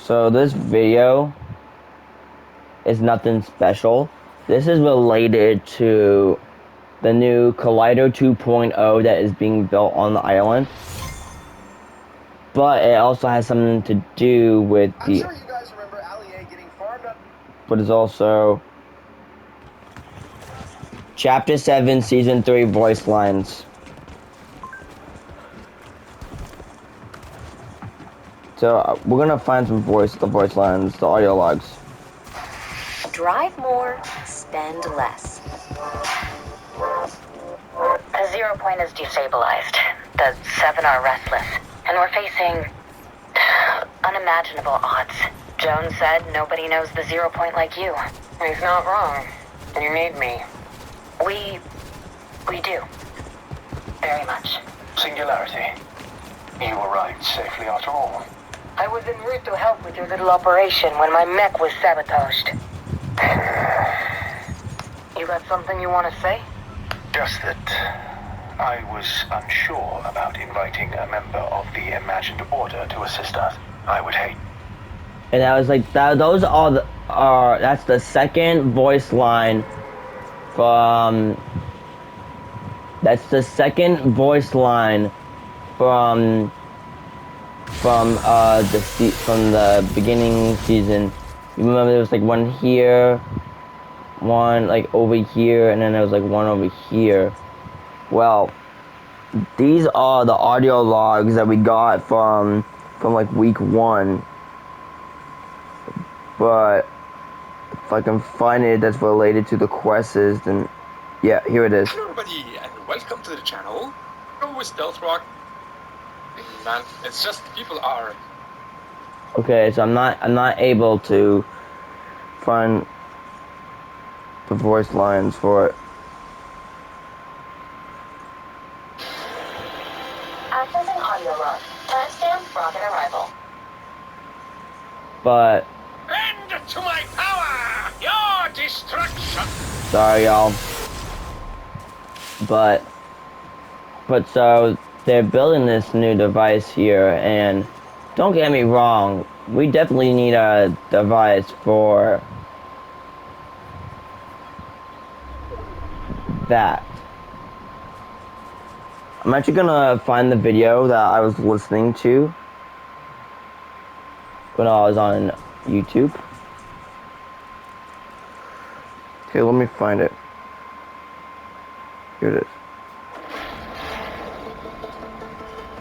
So this video is nothing special. This is related to the new Collider 2.0 that is being built on the island. But it also has something to do with I'm sure you guys remember Allie getting farmed up. But it's also Chapter 7, Season 3 voice lines. So we're gonna find some the voice lines, the audio logs. Drive more, spend less. The 0 point is destabilized. The 7 are restless. And we're facing unimaginable odds. Jones said nobody knows the 0 point like you. He's not wrong. You need me. We do. Very much. Singularity. You arrived safely after all. I was en route to help with your little operation when my mech was sabotaged. You got something you want to say? Just that I was unsure about inviting a member of the imagined order to assist us. I would hate. And I was like, those are that's the second voice line from. That's the second voice line from the beginning season. You remember there was like one here, one like over here, and then there was like one over here. Well, these are the audio logs that we got from like week 1. But if I can find it that's related to the quests, then yeah, here it is. Hello everybody and welcome to the channel. Go with Stealth Rock. Man, it's just people are. Okay, so I'm not able to find the voice lines for it. Accessing audio log. Timestamp rocket arrival. But Bend to my power! Your destruction! sorry y'all. But so they're building this new device here, and don't get me wrong, we definitely need a device for that. I'm actually gonna find the video that I was listening to when I was on YouTube. Okay, let me find it. Here it is.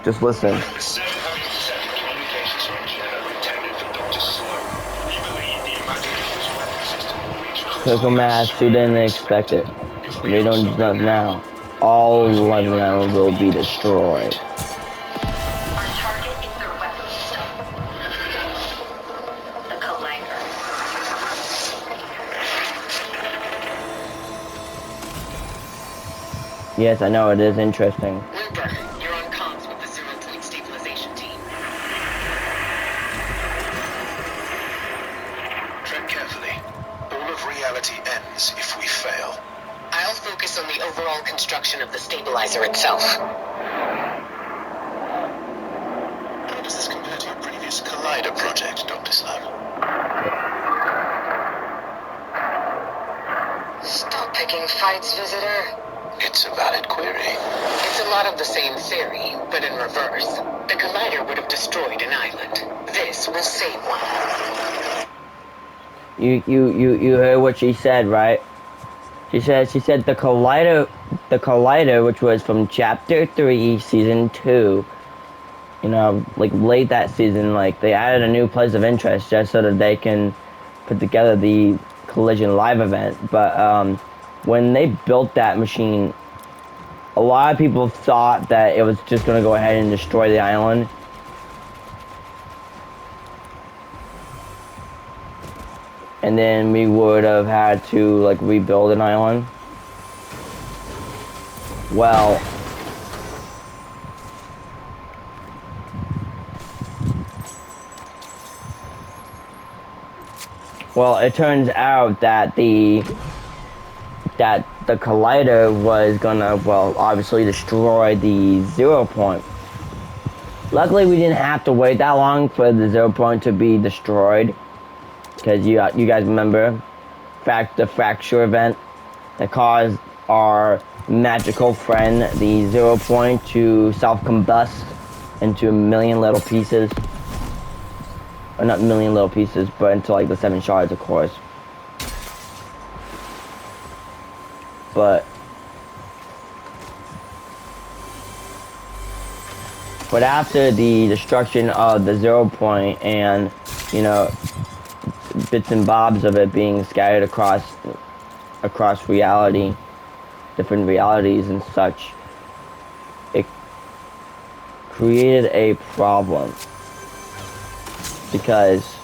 Just listen. The 707 communications function intended for Dr. Sloan. We believe the imagination's weapon system will reach Critical mass sooner than they expected. If they don't do that now, all London Island will be destroyed. Our target is their weapon system. The Collider. Yes, I know, it is interesting. Wilbur, you're on comms with the 0 point stabilization team. Tread carefully. All of reality ends if we fail. I'll focus on the overall construction of the stabilizer itself. How does this compare to your previous Collider project, Dr. Sloan? Stop picking fights, visitor. It's a valid query. It's a lot of the same theory, but in reverse. The Collider would have destroyed an island. This will save one. You heard what she said, right? She said the Collider, which was from Chapter 3, Season 2, you know, like late that season, like they added a new place of interest just so that they can put together the Collision live event. But when they built that machine, a lot of people thought that it was just going to go ahead and destroy the island. And then we would have had to like rebuild an island. Well, it turns out that the Collider was gonna, well, obviously destroy the 0 point. Luckily, we didn't have to wait that long for the 0 point to be destroyed. Because you guys remember the fracture event that caused our magical friend, the 0 point, to self-combust into a million little pieces. Or not million little pieces, but into like the 7 shards, of course. But after the destruction of the 0 point and, you know, bits and bobs of it being scattered across reality, different realities and such, it created a problem. Because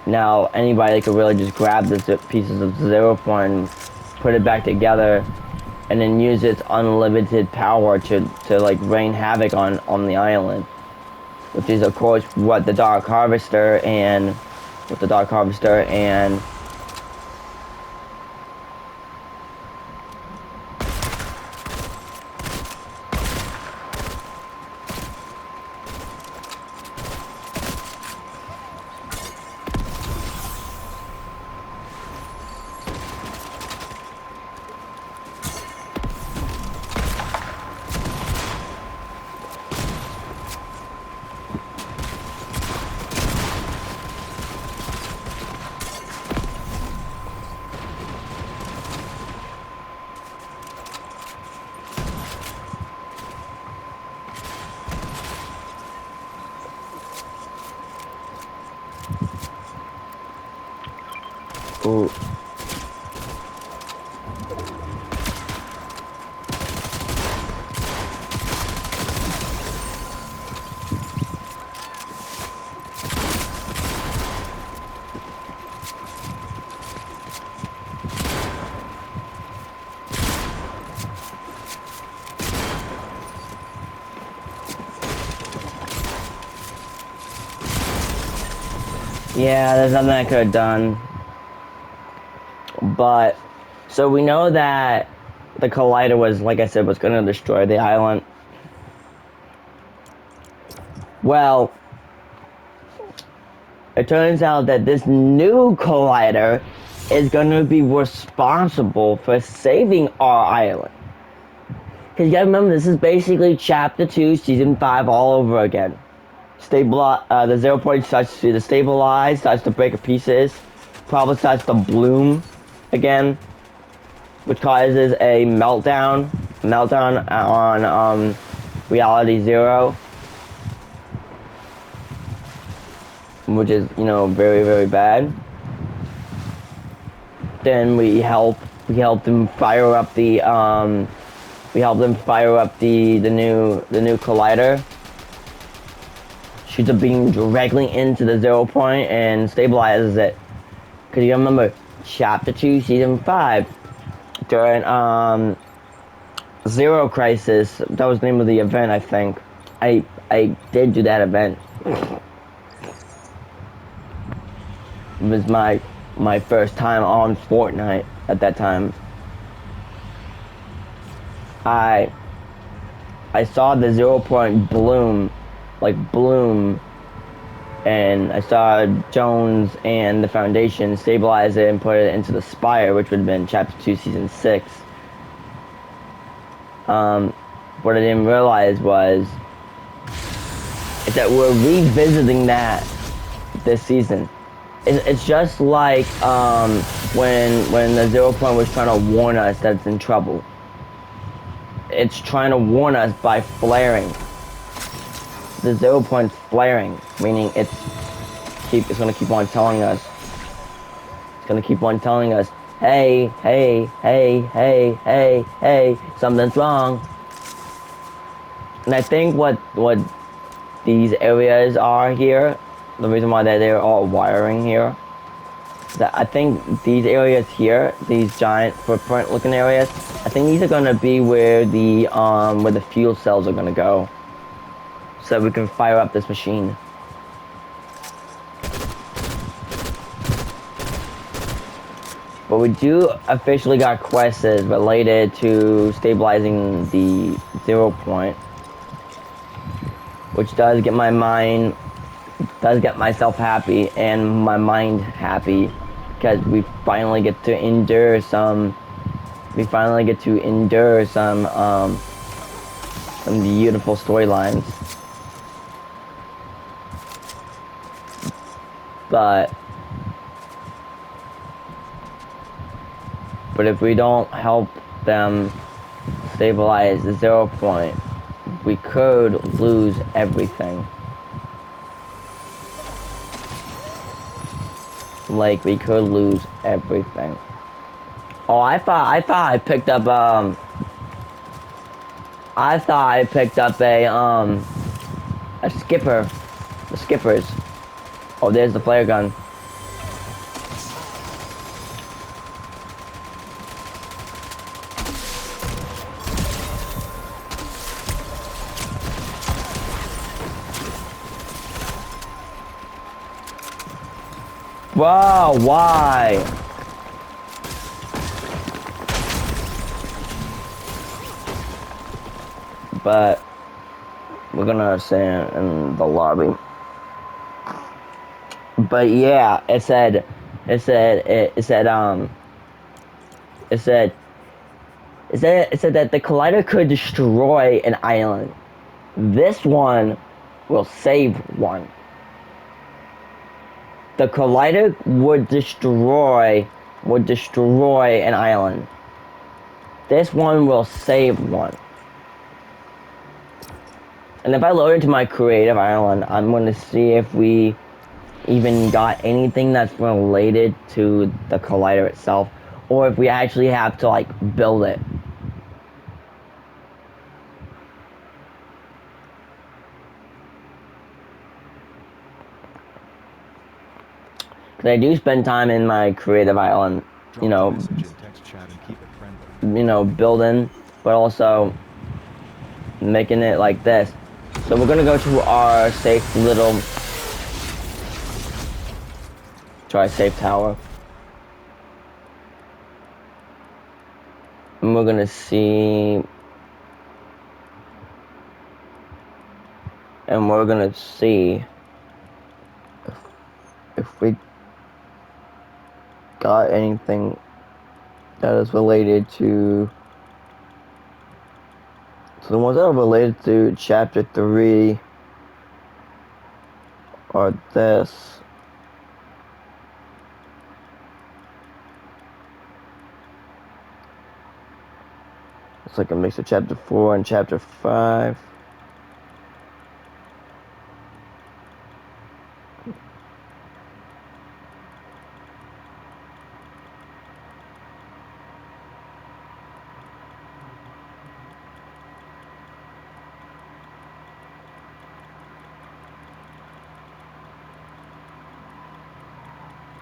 now anybody could really just grab the pieces of 0 point, put it back together, and then use its unlimited power to like rain havoc on the island, which is of course what the Dark Harvester and ooh. Yeah, there's nothing I could have done. But, so we know that the Collider was, like I said, was going to destroy the island. Well, it turns out that this new Collider is going to be responsible for saving our island. Because you gotta remember, this is basically Chapter 2, Season 5 all over again. The 0 point starts to destabilize, starts to break to pieces, probably starts to bloom again, which causes a meltdown on Reality Zero, which is, you know, very, very bad. Then we help them fire up the new Collider. Shoots a beam directly into the 0 point and stabilizes it. Cause you remember Chapter 2, Season 5, during Zero Crisis, that was the name of the event, I think. I did do that event. It was my first time on Fortnite at that time. I saw the 0 point bloom, and I saw Jones and the Foundation stabilize it and put it into the Spire, which would have been Chapter 2, Season 6. What I didn't realize was that we're revisiting that this season. It's just like when the 0 point was trying to warn us that it's in trouble. It's trying to warn us by flaring. The 0 point's flaring, meaning it's gonna keep on telling us. It's gonna keep on telling us, hey, something's wrong. And I think what these areas are here, the reason why they're all wiring here, that I think these areas here, these giant footprint looking areas, I think these are gonna be where the fuel cells are gonna go, so we can fire up this machine. But we do officially got quests related to stabilizing the 0 point. which does get my mind, does get myself happy and my mind happy, because we finally get to endure some beautiful storylines. But if we don't help them stabilize the 0 point, we could lose everything. Like, we could lose everything. Oh, I thought I picked up a skipper. The skippers. Oh, there's the flare gun. Wow, why? But we're gonna stay in the lobby. But yeah, it said that the collider could destroy an island. This one will save one. The collider would destroy an island. This one will save one. And if I load into my creative island, I'm going to see if we even got anything that's related to the collider itself, or if we actually have to like build it. Because I do spend time in my creative island, you know, building, but also making it like this. So we're gonna go to our safe tower. And we're gonna see, if we got anything that is related to, so the ones that are related to chapter 3 are this. It's like a mix of chapter 4 and chapter 5.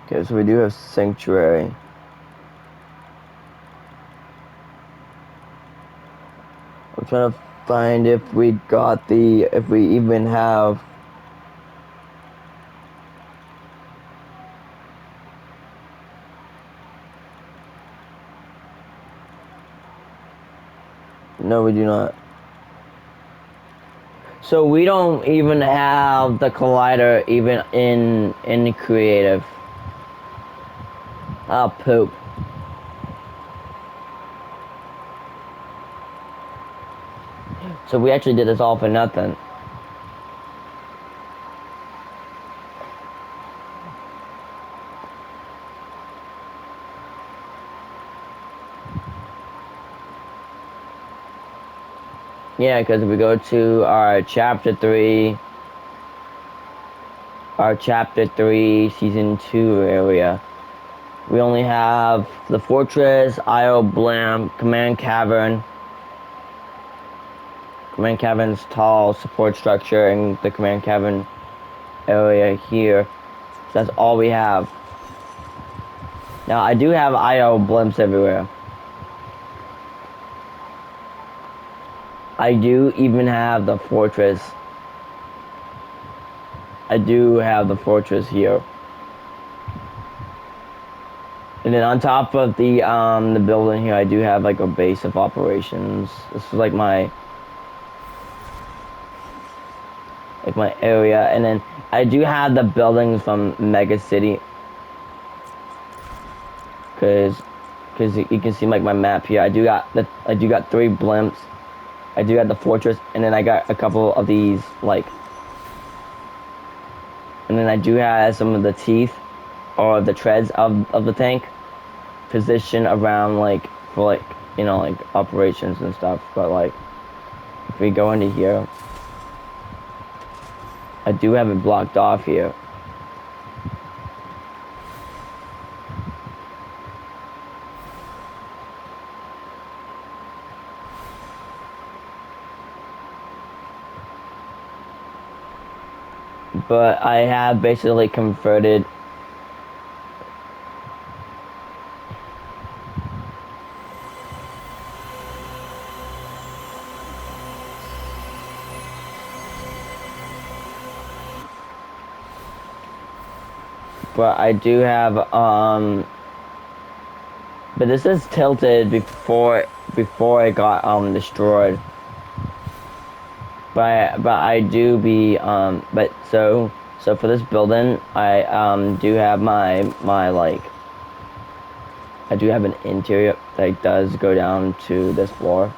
Okay, so we do have Sanctuary. I'm trying to find if we even have. No, we do not. So we don't even have the collider even in creative. Oh, poop. So we actually did this all for nothing. Yeah, because if we go to our chapter 3 season 2 area, we only have the fortress, IO Blam, command cavern's tall support structure, and the command cavern area here. So that's all we have. Now I do have IO blimps everywhere. I do even have the fortress. I do have the fortress here. And then on top of the building here, I do have like a base of operations. This is like my like my area, and then I do have the buildings from Mega City, cause you can see like my map here. I do got 3 blimps. I do got the fortress, and then I got a couple of these like, and then I do have some of the teeth or the treads of the tank positioned around like for like, you know, like operations and stuff. But like if we go into here, I do have it blocked off here. But I have basically converted but I do have but this is tilted before it got destroyed. But I do be but so for this building I do have my like I do have an interior that does go down to this floor.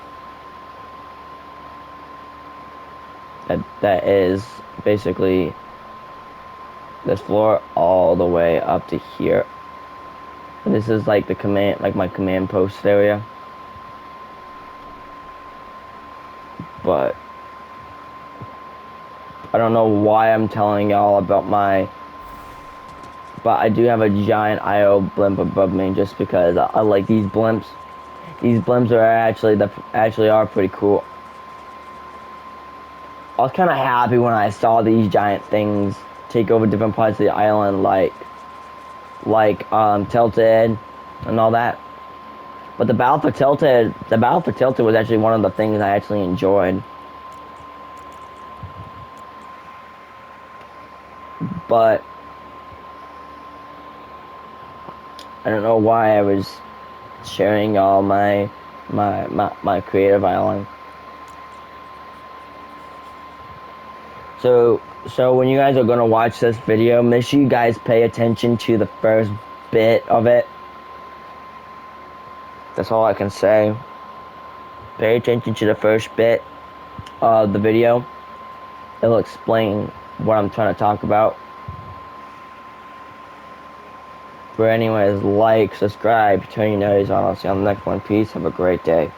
That is basically this floor all the way up to here. And this is like the command, like my command post area. But I don't know why I'm telling y'all about my. But I do have a giant IO blimp above me just because I like these blimps. These blimps are actually are pretty cool. I was kind of happy when I saw these giant things take over different parts of the island, like Tilted and all that. But the battle for Tilted was actually one of the things I actually enjoyed. But I don't know why I was sharing all my creative island. So when you guys are gonna watch this video, make sure you guys pay attention to the first bit of it. That's all I can say. Pay attention to the first bit of the video. It'll explain what I'm trying to talk about. But anyways, like, subscribe, turn your nose on. I'll see you on the next one. Peace. Have a great day.